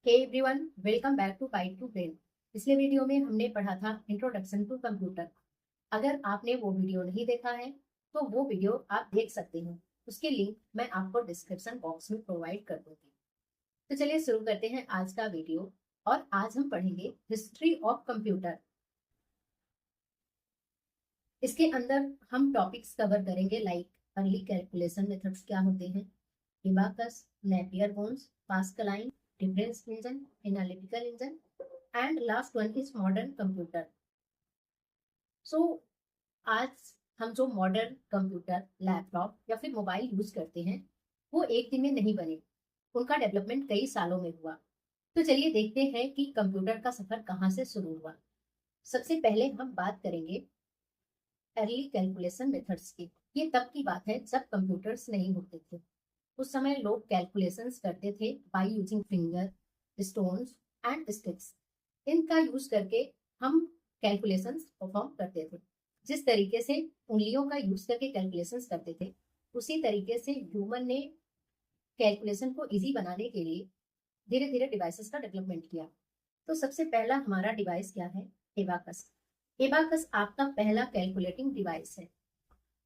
Hey everyone, welcome back to Guide to Brain. पिछले video में हमने पढ़ा था इंट्रोडक्शन टू कंप्यूटर। अगर आपने वो वीडियो नहीं देखा है तो वो वीडियो आप देख सकते हैं। उसके लिंक मैं आपको डिस्क्रिप्शन बॉक्स में प्रोवाइड कर दूंगी। तो चलिए शुरू करते हैं आज का वीडियो। और आज हम पढ़ेंगे हिस्ट्री ऑफ कंप्यूटर। इसके अंदर हम टॉपिक्स कवर करेंगे लाइक अर्ली कैलकुलेशन मेथड्स क्या होते हैं, abacus, Napier bones, Pascaline, difference engine, analytical engine, and last one is modern computer. So आज हम जो मॉडर्न कंप्यूटर, लैपटॉप या फिर मोबाइल यूज करते हैं वो एक दिन में नहीं बने, उनका डेवलपमेंट कई सालों में हुआ। तो चलिए देखते हैं कि कंप्यूटर का सफर कहाँ से शुरू हुआ। सबसे पहले हम बात करेंगे अर्ली कैलकुलेशन मेथड्स की। ये तब की बात है जब कंप्यूटर्स नहीं होते थे। उस समय लोग कैलकुलेशंस करते थे by using finger, stones and sticks. इनका यूज करके हम कैलकुलेशंस परफॉर्म करते थे। जिस तरीके से उंगलियों का यूज करके कैलकुलेशंस करते थे, उसी तरीके से ह्यूमन ने कैलकुलेशन को इजी बनाने के लिए धीरे धीरे डिवाइसेस का डेवलपमेंट किया। तो सबसे पहला हमारा डिवाइस क्या है? एबाकस। एबाकस आपका पहला कैलकुलेटिंग डिवाइस है।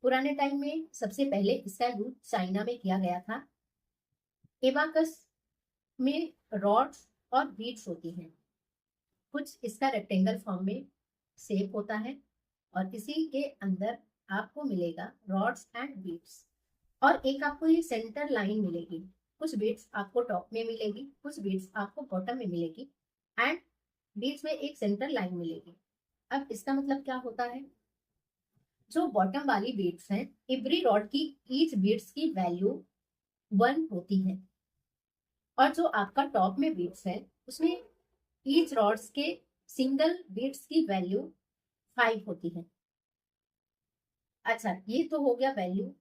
पुराने टाइम में सबसे पहले इसका यूज चाइना में किया गया था। एबाकस में रॉड्स और बीड्स होती हैं। कुछ इसका रेक्टेंगल फॉर्म में शेप होता है और इसी के अंदर आपको मिलेगा रॉड्स एंड बीड्स। और एक आपको ये सेंटर लाइन मिलेगी। कुछ बीड्स आपको टॉप में मिलेगी, कुछ बीड्स आपको बॉटम में मिलेगी एंड बीच में एक सेंटर लाइन मिलेगी। अब इसका मतलब क्या होता है? जो बॉटम वाली बीड्स हैं, एवरी रॉड की ईच बीड्स की वैल्यू 1 होती है और जो आपका टॉप में बीड्स है उसमें ईच रॉड्स के सिंगल बीड्स की वैल्यू 5 होती है। अच्छा, ये तो हो गया वैल्यू।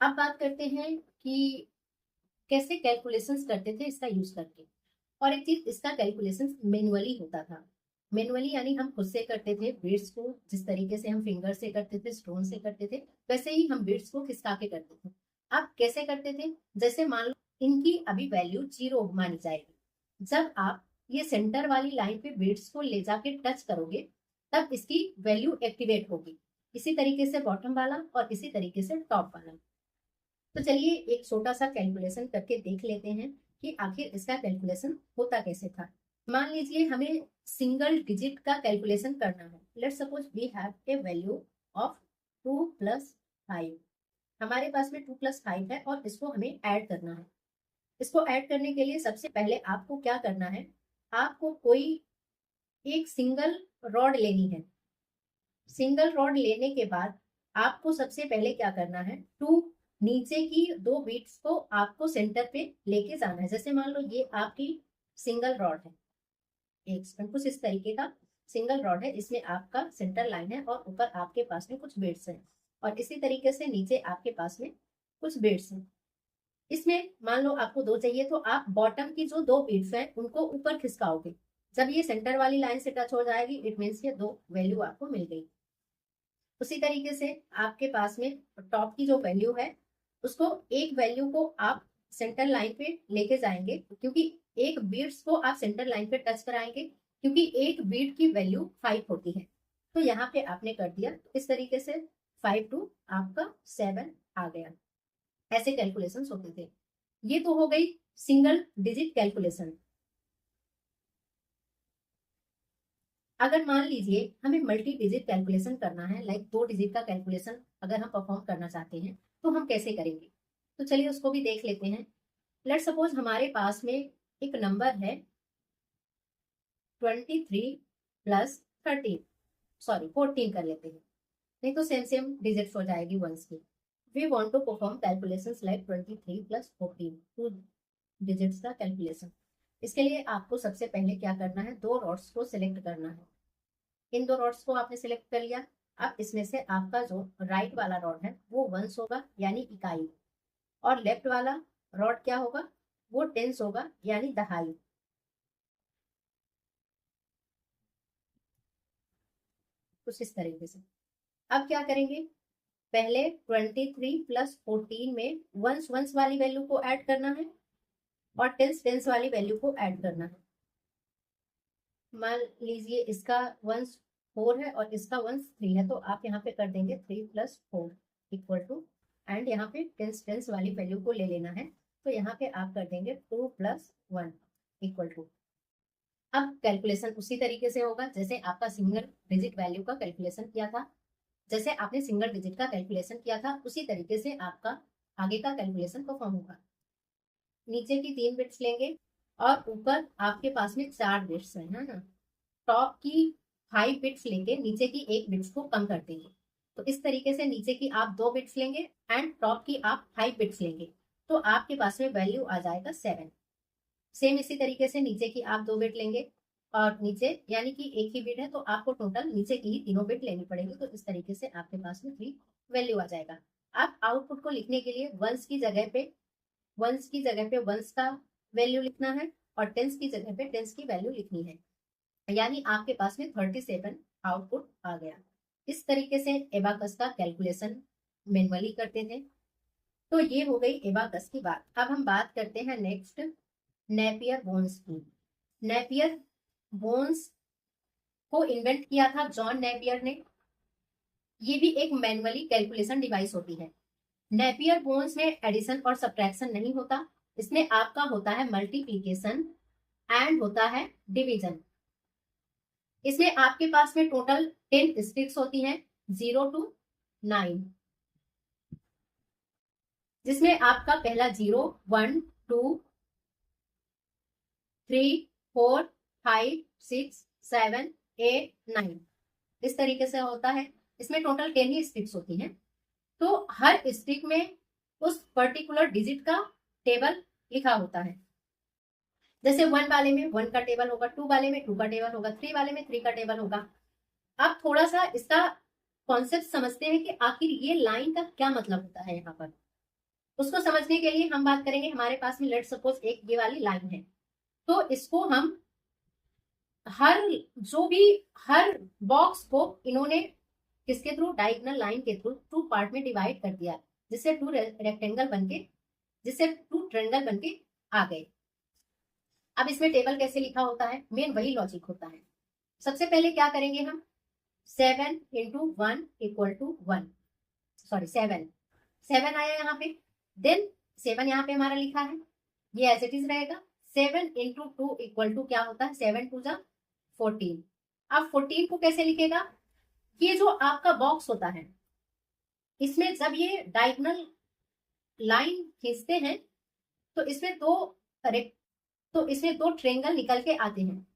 अब बात करते हैं कि कैसे कैलकुलेशंस करते थे इसका यूज करके। और एक चीज, इसका कैलकुलेशंस मैनुअली होता था। मैनुअली यानी हम खुद से करते थे बीड्स को। जिस तरीके से हम फिंगर से करते थे, स्टोन से करते थे, वैसे ही हम बीड्स को खिसका के करते थे। अब कैसे करते थे? जैसे मान लो इनकी अभी वैल्यू 0 मानी जाएगी। जब आप ये सेंटर वाली लाइन पे बीड्स को ले जाके टच करोगे तब इसकी वैल्यू एक्टिवेट होगी। इसी तरीके से बॉटम वाला और इसी तरीके से टॉप वाला। तो चलिए एक छोटा सा कैलकुलेशन करके देख लेते हैं कि आखिर इसका कैलकुलेशन होता कैसे था। मान लीजिए हमें सिंगल डिजिट का कैलकुलेशन करना है। Let's suppose we have a value of 2 + 5। हमारे पास में 2 + 5 है और इसको हमें ऐड करना है। इसको ऐड करने के लिए सबसे पहले आपको क्या करना है? आपको कोई एक सिंगल रॉड लेनी है। सिंगल रॉड लेने के बाद आपको सबसे पहले क्या करना है? टू नीचे की 2 बीट्स को आपको सेंटर पे लेके जाना है। जैसे मान लो ये आपकी सिंगल रॉड है, एक कुछ इस तरीके का सिंगल रॉड है, इसमें आपका सेंटर लाइन है और ऊपर आपके पास में कुछ बीट्स हैं और इसी तरीके से नीचे आपके पास में कुछ बीट्स हैं। इसमें मान लो आपको 2 चाहिए तो आप बॉटम की जो 2 बीट्स हैं उनको ऊपर खिसकाओगे। जब ये सेंटर वाली लाइन से टच हो जाएगी, इट मीन्स ये 2 वैल्यू आपको मिल गई। उसी तरीके से आपके पास में टॉप की जो वैल्यू है उसको एक वैल्यू को आप सेंटर लाइन पे लेके जाएंगे, क्योंकि एक बीट्स को आप सेंटर लाइन पे टच कराएंगे, क्योंकि एक बीट की वैल्यू 5 होती है। तो यहाँ पे आपने कर दिया। इस तरीके से 5 टू आपका 7 आ गया। ऐसे कैलकुलेशन होते थे। ये तो हो गई सिंगल डिजिट कैलकुलेशन। अगर मान लीजिए हमें मल्टी डिजिट कैलकुलेशन करना है, लाइक 2 डिजिट का कैलकुलेशन अगर हम परफॉर्म करना चाहते हैं तो हम कैसे करेंगे? तो चलिए उसको भी देख लेते हैं। लेट्स सपोज हमारे पास में एक नंबर है 23 + 13, सॉरी 14 कर लेते हैं, नहीं तो सेम सेम डिजिट्स हो जाएगी वंस की। We want to perform calculations like 23 + 14, 2 digits का कैलकुलेशन। इसके लिए आपको सबसे पहले क्या करना है? 2 रॉड्स को सिलेक्ट करना है। इन 2 रॉड्स को आपने सिलेक्ट कर लिया। अब इसमें से आपका जो राइट वाला रॉड है वो वंस होगा यानी इकाई, और लेफ्ट वाला रॉड क्या होगा? वो टेंस होगा यानी दहाई। कुछ इस तरीके से। अब क्या करेंगे? पहले 23 + 14 में वंस वंस वाली वैल्यू को ऐड करना है और टेंस वाली वैल्यू को ऐड करना है। मान लीजिए इसका वंस 4 है और इसका वंस 3 है, तो आप यहाँ पे कर देंगे 3 + 4 इक्वल टू, एंड यहाँ पे टेंस वाली वैल्यू को ले लेना है, तो यहाँ पे आप कर देंगे 2 + 1 इक्वल टू। अब कैलकुलेशन उसी तरीके से होगा जैसे आपका सिंगल डिजिट वैल्यू का कैलकुलेशन किया था। जैसे आपने सिंगल डिजिट का कैलकुलेशन किया था उसी तरीके से आपका आगे का कैलकुलेशन परफॉर्म होगा। नीचे की 3 बिट्स लेंगे और ऊपर आपके पास में 4 बिट्स है ना, टॉप की 5 बिट्स लेके नीचे की 1 बिट्स को कम कर देंगे। तो इस तरीके से नीचे की आप 2 बिट्स लेंगे एंड टॉप की आप 5 बिट्स लेंगे, तो आपके पास में वैल्यू आ जाएगा 7। सेम इसी तरीके से नीचे की आप 2 बिट लेंगे और नीचे यानी कि एक ही बिट है तो आपको टोटल नीचे की ही तीनों बिट लेनी पड़ेगी, तो इस तरीके से आपके पास में 3 वैल्यू आ जाएगा। आप आउटपुट को लिखने के लिए वंस की जगह पे वंस का वैल्यू लिखना है और टेंस की जगह पे टेंस की वैल्यू लिखनी है, यानी आपके पास में 37 आउटपुट आ गया। इस तरीके से एबाकस का कैलकुलेशन मैनुअली करते थे। तो ये हो गई एबाकस की बात। अब हम बात करते हैं नेक्स्ट नेपियर बोन्स की। नेपियर बोन्स को इन्वेंट किया था जॉन नेपियर ने। ये भी एक मैनुअली कैलकुलेशन डिवाइस होती है। नेपियर बोन्स में एडिशन और सब्ट्रैक्शन नहीं होता, इसमें आपका होता है मल्टीप्लीकेशन एंड होता है डिवीजन। इसमें आपके पास में टोटल 10 स्टिक्स होती हैं 0 to 9, जिसमें आपका पहला 0, 1, 2, 3, 4, 5, 6, 7, 8, 9 इस तरीके से होता है। इसमें टोटल 10 ही स्टिक्स होती हैं। तो हर स्टिक में उस पर्टिकुलर डिजिट का टेबल लिखा होता है। जैसे 1 वाले में 1 का टेबल होगा, 2 वाले में 2 का टेबल होगा, 3 वाले में 3 का टेबल होगा। आप थोड़ा सा इसका कॉन्सेप्ट समझते हैं कि आखिर ये लाइन का क्या मतलब होता है। यहाँ पर उसको समझने के लिए हम बात करेंगे, हमारे पास में लेट सपोज एक ये वाली लाइन है, तो इसको हम हर बॉक्स को इन्होंने किसके थ्रू, डायगोनल लाइन के थ्रू 2 पार्ट में डिवाइड कर दिया, जिससे 2 रेक्टेंगल बनके जिससे 2 ट्रायंगल बनके आ गए। अब इसमें टेबल कैसे लिखा होता है, मेन वही लॉजिक होता है। सबसे पहले क्या करेंगे हम, 7 × 1 = 1, सॉरी 7 आया यहाँ पे, देन 7 यहाँ पे हमारा लिखा है, ये एज इट इज रहेगा। 7 × 2 = क्या होता है, 7 2 = 14। अब 14 को कैसे लिखेगा, ये जो आपका बॉक्स होता है इसमें जब ये डायगोनल लाइन खींचते हैं तो इसमें दो ट्रायंगल निकल के आते हैं।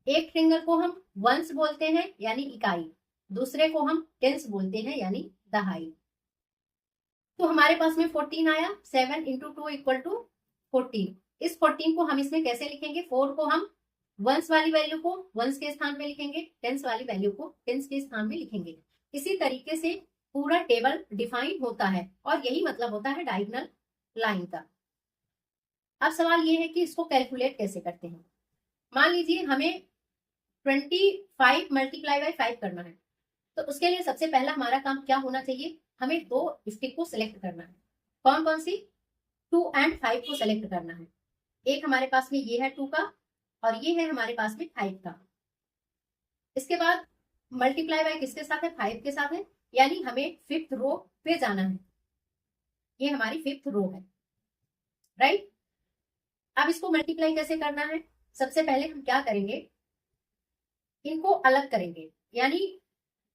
एक ट्रायंगल को हम वंस बोलते हैं यानी इकाई, दूसरे को हम टेंस बोलते हैं यानी दहाई। तो हमारे पास में 14 आया, 7 × 2 = 14। इस 14 को हम इसमें कैसे लिखेंगे, 4 को हम वंस वाली वैल्यू को वंस के स्थान में लिखेंगे, टेंस वाली वैल्यू को टेंस के स्थान में लिखेंगे। इसी तरीके से पूरा टेबल डिफाइन होता है और यही मतलब होता है डायगोनल लाइन का। अब सवाल ये है कि इसको कैलकुलेट कैसे करते हैं। मान लीजिए हमें 25 × 5 करना है, तो उसके लिए सबसे पहला हमारा काम क्या होना चाहिए, हमें 2 स्टिक को सिलेक्ट करना है। कौन कौन सी, 2 और 5 को सिलेक्ट करना है। एक हमारे पास में ये है 2 का और ये है हमारे पास में 5 का। इसके बाद मल्टीप्लाई बाय किसके साथ है, 5 के साथ है, यानी हमें 5th रो पे जाना है। ये हमारी 5th रो है, राइट। अब इसको मल्टीप्लाई कैसे करना है, सबसे पहले हम क्या करेंगे, इनको अलग करेंगे, यानी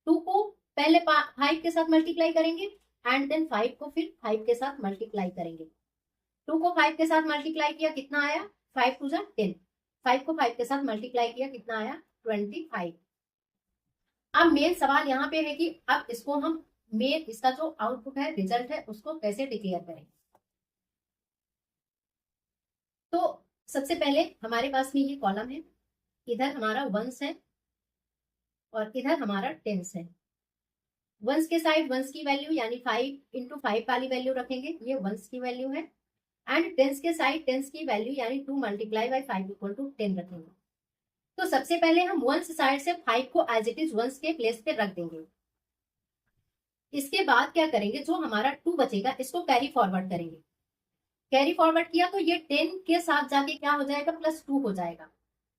2 को पहले 5 के साथ मल्टीप्लाई करेंगे एंड देन 5 को फिर 5 के साथ मल्टीप्लाई करेंगे। 2 को 5 के साथ मल्टीप्लाई किया, कितना आया, 5 2 = 10। 5 को 5 के साथ मल्टीप्लाई किया, कितना आया, 25। अब मेन सवाल यहाँ पे है कि अब इसको हम मेन इसका जो आउटपुट है, रिजल्ट है, उसको कैसे डिक्लेयर करें। तो सबसे पहले हमारे पास में ये कॉलम है, इधर हमारा वंस है और इधर हमारा टेंस है। वंस के साइड वंस की वैल्यू यानी 5 × 5 वाली वैल्यू रखेंगे, ये वंस की वैल्यू है, एंड टेंस के साइड टेंस की वैल्यू यानी 2 × 5 = 10 रखेंगे। तो सबसे पहले हम वंस साइड से 5 को एज इट इज वंस के प्लेस पे रख देंगे। इसके बाद क्या करेंगे, जो हमारा 2 बचेगा इसको कैरी फॉरवर्ड करेंगे। कैरी फॉरवर्ड किया तो ये 10 के साथ जाके क्या हो जाएगा, +2 हो जाएगा।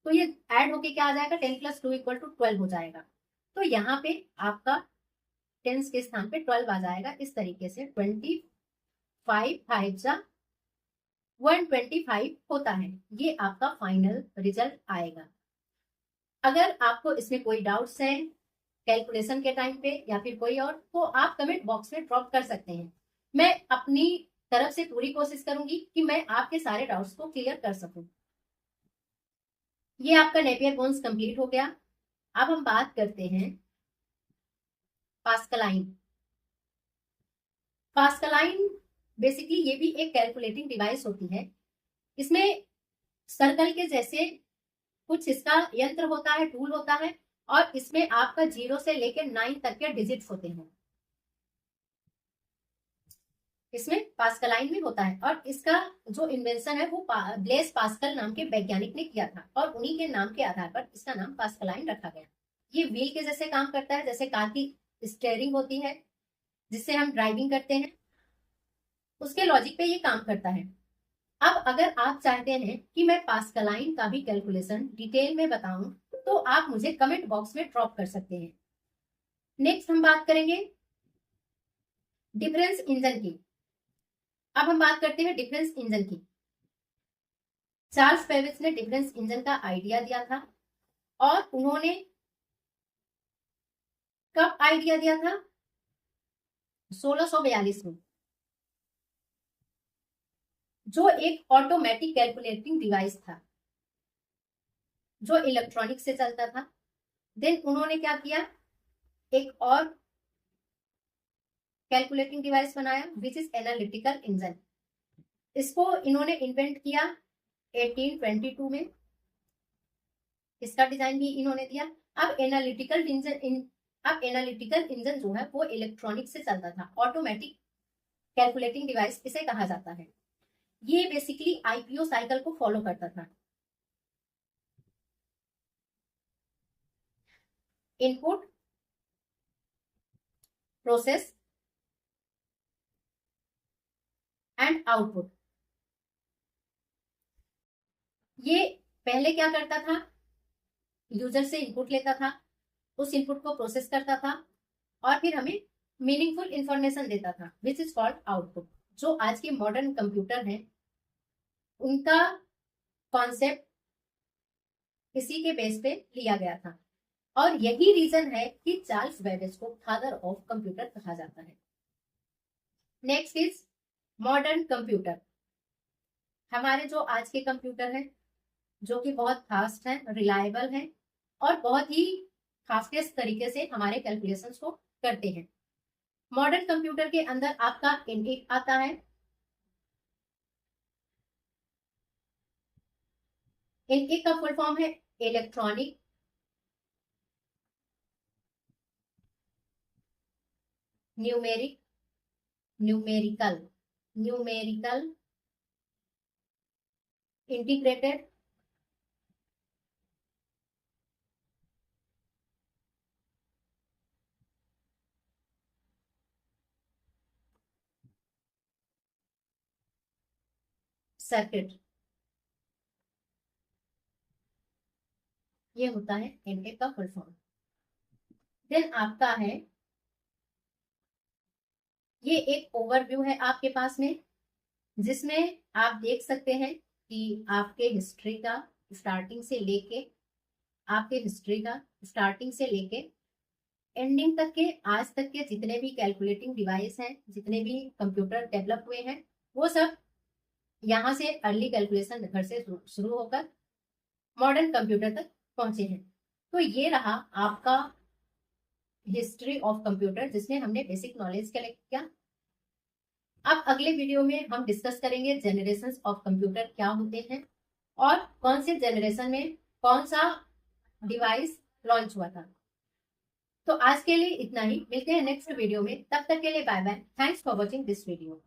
तो ये ऐड होके क्या आ जाएगा, 10 + 2 = 12 हो जाएगा। तो यहाँ पे आपका टेंस के स्थान पे 12 आ जाएगा। इस तरीके से 25 5 जा 125 होता है। ये आपका फाइनल रिजल्ट आएगा। अगर आपको इसमें कोई डाउट्स है कैलकुलेशन के टाइम पे या फिर कोई और, तो आप कमेंट बॉक्स में ड्रॉप कर सकते हैं। मैं अपनी तरफ से पूरी कोशिश करूंगी कि मैं आपके सारे डाउट्स को क्लियर कर सकूं। ये आपका नेपियर बोन्स कंप्लीट हो गया। अब हम बात करते हैं पास्कलाइन। पास्कलाइन बेसिकली ये भी एक कैलकुलेटिंग डिवाइस होती है। इसमें सर्कल के जैसे कुछ इसका यंत्र होता है, टूल होता है, और इसमें आपका 0 से लेकर 9 तक के डिजिट्स होते हैं। इसमें पास्कलाइन में होता है, और इसका जो इन्वेंशन है वो ब्लेस पास्कल नाम के वैज्ञानिक ने किया था, और उन्हीं के नाम के आधार पर इसका नाम पास्कलाइन रखा गया। ये व्हील के जैसे काम करता है, जैसे कार की स्टीयरिंग होती है जिससे हम ड्राइविंग करते हैं, उसके लॉजिक पे ये काम करता है। अब अगर आप चाहते हैं कि मैं पास्कलाइन का भी कैलकुलेशन डिटेल में बताऊं, तो आप मुझे कमेंट बॉक्स में ड्रॉप कर सकते हैं। नेक्स्ट हम बात करेंगे डिफरेंस इंजन की। अब हम बात करते हैं डिफरेंस इंजन की। चार्ल्स बेबेज ने डिफरेंस इंजन का आइडिया दिया था, और उन्होंने कब आइडिया दिया था, 1642 में, जो एक ऑटोमेटिक कैलकुलेटिंग डिवाइस था जो इलेक्ट्रॉनिक से चलता था। देन उन्होंने क्या किया, एक और कैलकुलेटिंग डिवाइस बनाया विच इज एनालिटिकल इंजन। इसको इन्होंने इन्वेंट किया 1822 में। इसका डिजाइन भी इन्होंने दिया। अब एनालिटिकल इंजन जो है वो इलेक्ट्रॉनिक से चलता था, ऑटोमेटिक कैलकुलेटिंग डिवाइस इसे कहा जाता है। ये बेसिकली आईपीओ साइकिल को फॉलो करता था। Input, process and output. ये पहले क्या करता था, यूजर से इनपुट लेता था, उस इनपुट को प्रोसेस करता था, और फिर हमें मीनिंगफुल इंफॉर्मेशन देता था विच इज कॉल्ड आउटपुट। जो आज के मॉडर्न कंप्यूटर हैं उनका कॉन्सेप्ट इसी के बेस पे लिया गया था, और यही रीजन है कि चार्ल्स बेबेज को फादर ऑफ कंप्यूटर कहा जाता है। Next is modern computer. हमारे जो आज के कंप्यूटर हैं जो कि बहुत फास्ट हैं, रिलायबल हैं, और बहुत ही फास्टेस्ट तरीके से हमारे कैलकुलेशंस को करते हैं। मॉडर्न कंप्यूटर के अंदर आपका इनपुट आता है। इनपुट का फुल फॉर्म है इलेक्ट्रॉनिक न्यूमेरिकल इंटीग्रेटेड सर्किट। ये होता है इनपुट का फुल फॉर्म। देन आपका है, ये एक ओवरव्यू है आपके पास में, जिसमें आप देख सकते हैं कि आपके हिस्ट्री का स्टार्टिंग से लेके एंडिंग तक के, आज तक के जितने भी कैलकुलेटिंग डिवाइस हैं, जितने भी कंप्यूटर डेवलप हुए हैं, वो सब यहाँ से अर्ली कैलकुलेशन मेथड से शुरू होकर मॉडर्न कंप्यूटर तक पहुंचे हैं। तो ये रहा आपका हिस्ट्री ऑफ कंप्यूटर, जिसमें हमने बेसिक नॉलेज कलेक्ट किया। अब अगले वीडियो में हम डिस्कस करेंगे जनरेशंस ऑफ कंप्यूटर क्या होते हैं, और कौन से जनरेशन में कौन सा डिवाइस लॉन्च हुआ था। तो आज के लिए इतना ही, मिलते हैं नेक्स्ट वीडियो में। तब तक के लिए bye bye. Thanks for watching this video.